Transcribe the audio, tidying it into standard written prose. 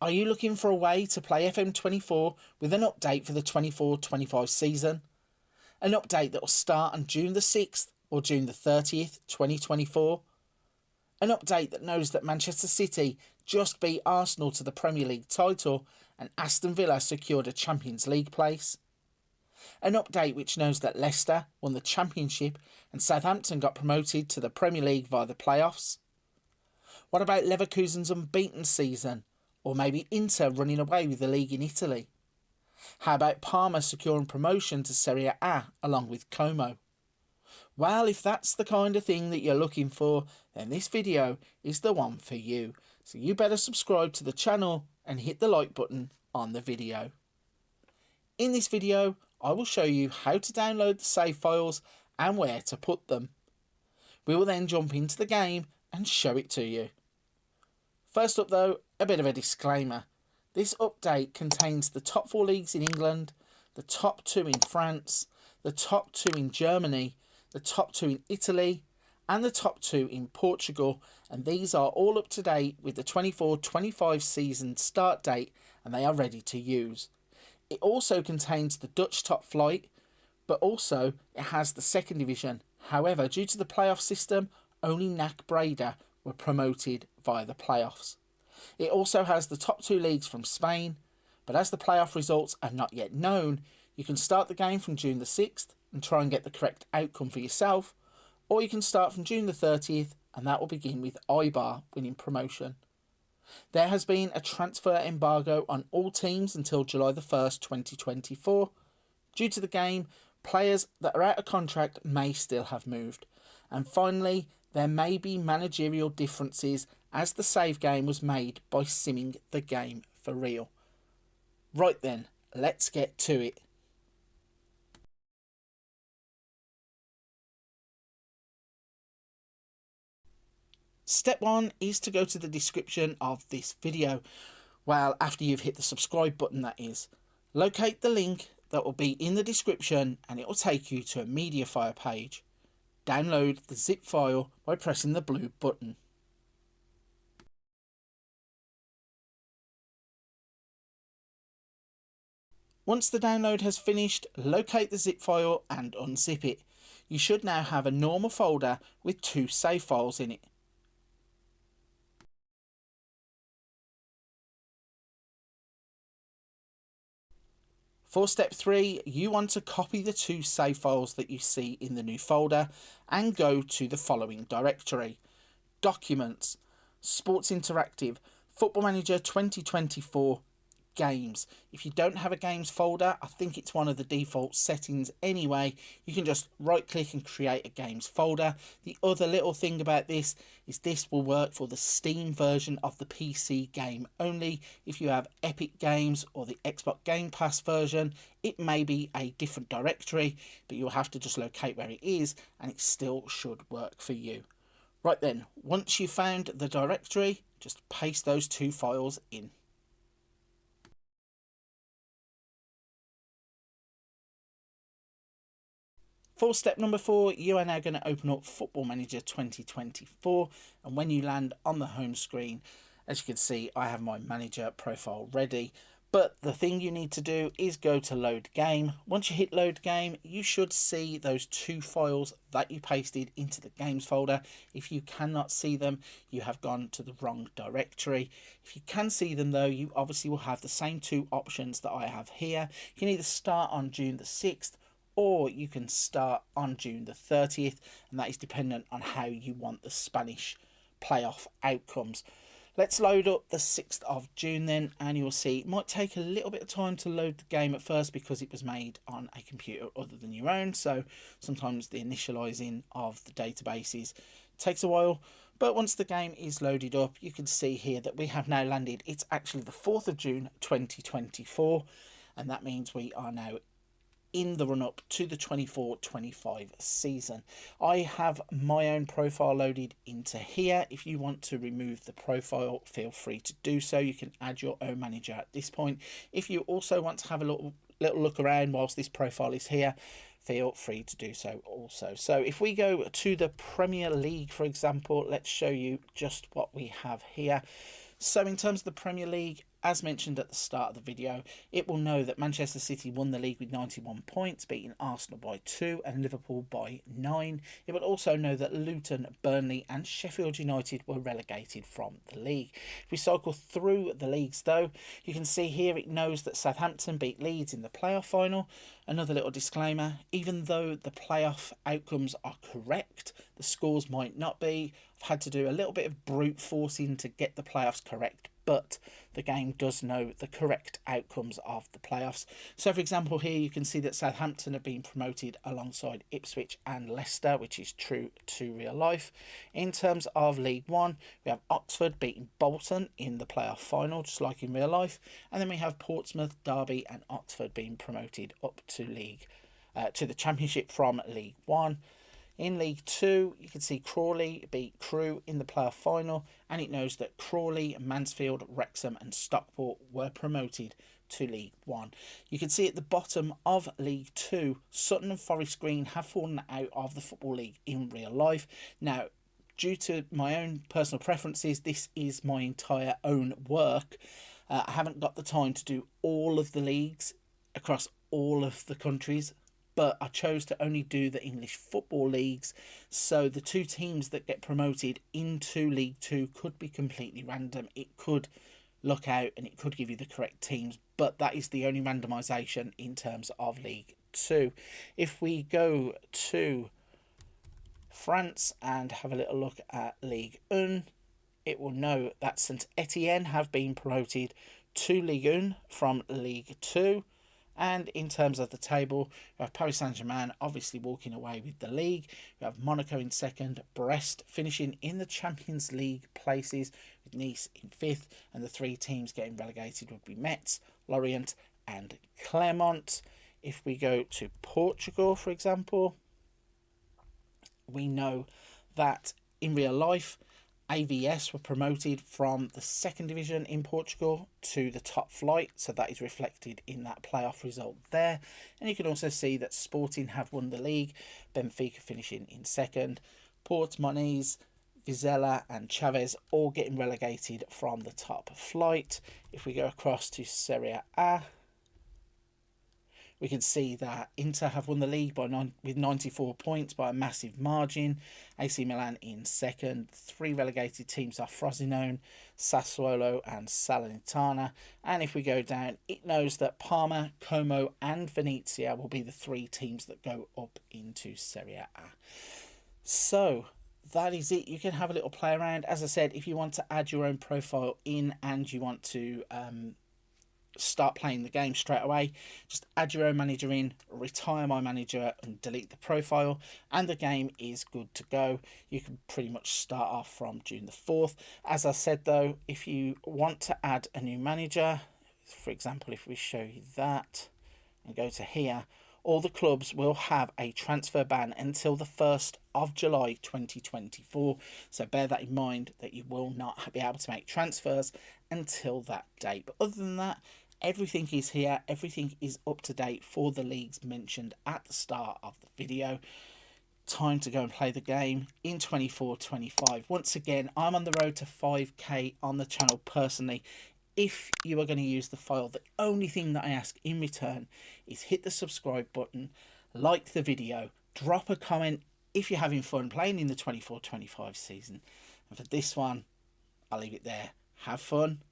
Are you looking for a way to play FM24 with an update for the 24-25 season? An update that will start on June the 6th or June the 30th, 2024? An update that knows that Manchester City just beat Arsenal to the Premier League title and Aston Villa secured a Champions League place? An update which knows that Leicester won the Championship and Southampton got promoted to the Premier League via the playoffs? What about Leverkusen's unbeaten season? Or maybe Inter running away with the league in Italy? How about Parma securing promotion to Serie A along with Como? Well, if that's the kind of thing that you're looking for, then this video is the one for you. So you better subscribe to the channel and hit the like button on the video. In this video, I will show you how to download the save files and where to put them. We will then jump into the game and show it to you. First up though, a bit of a disclaimer. This update contains the top 4 leagues in England, the top 2 in France, the top 2 in Germany, the top 2 in Italy, and the top 2 in Portugal, and these are all up to date with the 24-25 season start date, and they are ready to use. It also contains the Dutch top flight, but also it has the second division. However, due to the playoff system, only NAC Breda were promoted via the playoffs. It also has the top 2 leagues from Spain, but as the playoff results are not yet known, you can start the game from June the 6th and try and get the correct outcome for yourself, or you can start from June the 30th and that will begin with Eibar winning promotion. There has been a transfer embargo on all teams until July the 1st, 2024. Due to the game, players that are out of contract may still have moved. And finally, there may be managerial differences as the save game was made by simming the game for real. Right then, let's get to it. Step 1 is to go to the description of this video. Well, after you've hit the subscribe button, that is. Locate the link that will be in the description and it will take you to a Mediafire page. Download the zip file by pressing the blue button. Once the download has finished, locate the zip file and unzip it. You should now have a normal folder with 2 save files in it. For step 3, you want to copy the 2 save files that you see in the new folder and go to the following directory: Documents, Sports Interactive, Football Manager 2024, Games. If you don't have a games folder, I think it's one of the default settings anyway, you can just right click and create a games folder. The other little thing about this is this will work for the Steam version of the PC game only. If you have Epic Games or the Xbox Game Pass version, it may be a different directory, but you'll have to just locate where it is and it still should work for you. Right then, once you've found the directory, just paste those 2 files in. For step number 4, you are now going to open up Football Manager 2024, and when you land on the home screen, as you can see, I have my manager profile ready. But the thing you need to do is go to load game. Once you hit load game, you should see those 2 files that you pasted into the games folder. If you cannot see them, you have gone to the wrong directory. If you can see them though, you obviously will have the same 2 options that I have here. You can either start on June the 6th or you can start on June the 30th, and that is dependent on how you want the Spanish playoff outcomes. Let's load up the 6th of June then, and you'll see it might take a little bit of time to load the game at first because it was made on a computer other than your own, so sometimes the initializing of the databases takes a while. But once the game is loaded up, you can see here that we have now landed. It's actually the 4th of June 2024, and that means we are now in the run-up to the 24-25 season. I have my own profile loaded into here. If you want to remove the profile, feel free to do so. You can add your own manager at this point. If you also want to have a little look around whilst this profile is here, feel free to do so also. So if we go to the Premier League, for example, let's show you just what we have here. So in terms of the Premier League, as mentioned at the start of the video, it will know that Manchester City won the league with 91 points, beating Arsenal by 2 and Liverpool by 9. It will also know that Luton, Burnley and Sheffield United were relegated from the league. If we cycle through the leagues though, you can see here it knows that Southampton beat Leeds in the playoff final. Another little disclaimer, even though the playoff outcomes are correct, the scores might not be. I've had to do a little bit of brute forcing to get the playoffs correct, but the game does know the correct outcomes of the playoffs. So for example here you can see that Southampton have been promoted alongside Ipswich and Leicester, which is true to real life. In terms of League One, we have Oxford beating Bolton in the playoff final, just like in real life. And then we have Portsmouth, Derby and Oxford being promoted up to the Championship from League One. In League 2, you can see Crawley beat Crewe in the playoff final, and it knows that Crawley, Mansfield, Wrexham and Stockport were promoted to League 1. You can see at the bottom of League 2, Sutton and Forest Green have fallen out of the Football League in real life. Now, due to my own personal preferences, this is my entire own work. I haven't got the time to do all of the leagues across all of the countries, but I chose to only do the English football leagues, so the two teams that get promoted into League 2 could be completely random. It could look out and it could give you the correct teams, but that is the only randomisation in terms of League 2. If we go to France and have a little look at Ligue 1, it will know that Saint Etienne have been promoted to Ligue 1 from League 2. And in terms of the table, we have Paris Saint-Germain obviously walking away with the league. We have Monaco in second, Brest finishing in the Champions League places with Nice in fifth, and the three teams getting relegated would be Metz, Lorient and Clermont. If we go to Portugal, for example, we know that in real life, AVS were promoted from the second division in Portugal to the top flight, so that is reflected in that playoff result there. And you can also see that Sporting have won the league, Benfica finishing in second, Portimonense, Vizela and Chavez all getting relegated from the top flight. If we go across to Serie A, we can see that Inter have won the league with 94 points by a massive margin. AC Milan in second. Three relegated teams are Frosinone, Sassuolo and Salernitana. And if we go down, it knows that Parma, Como and Venezia will be the three teams that go up into Serie A. So that is it. You can have a little play around. As I said, if you want to add your own profile in and you want to start playing the game straight away, just add your own manager in, retire my manager and delete the profile, and the game is good to go. You can pretty much start off from June the 4th. As I said though, if you want to add a new manager, for example, if we show you that and go to here, all the clubs will have a transfer ban until the 1st of July 2024. So bear that in mind, that you will not be able to make transfers until that date. But other than that, everything is here. Everything is up to date for the leagues mentioned at the start of the video. Time to go and play the game in 24-25. Once again, I'm on the road to 5k on the channel personally. If you are going to use the file, the only thing that I ask in return is hit the subscribe button, like the video, drop a comment if you're having fun playing in the 24-25 season. And for this one, I'll leave it there. Have fun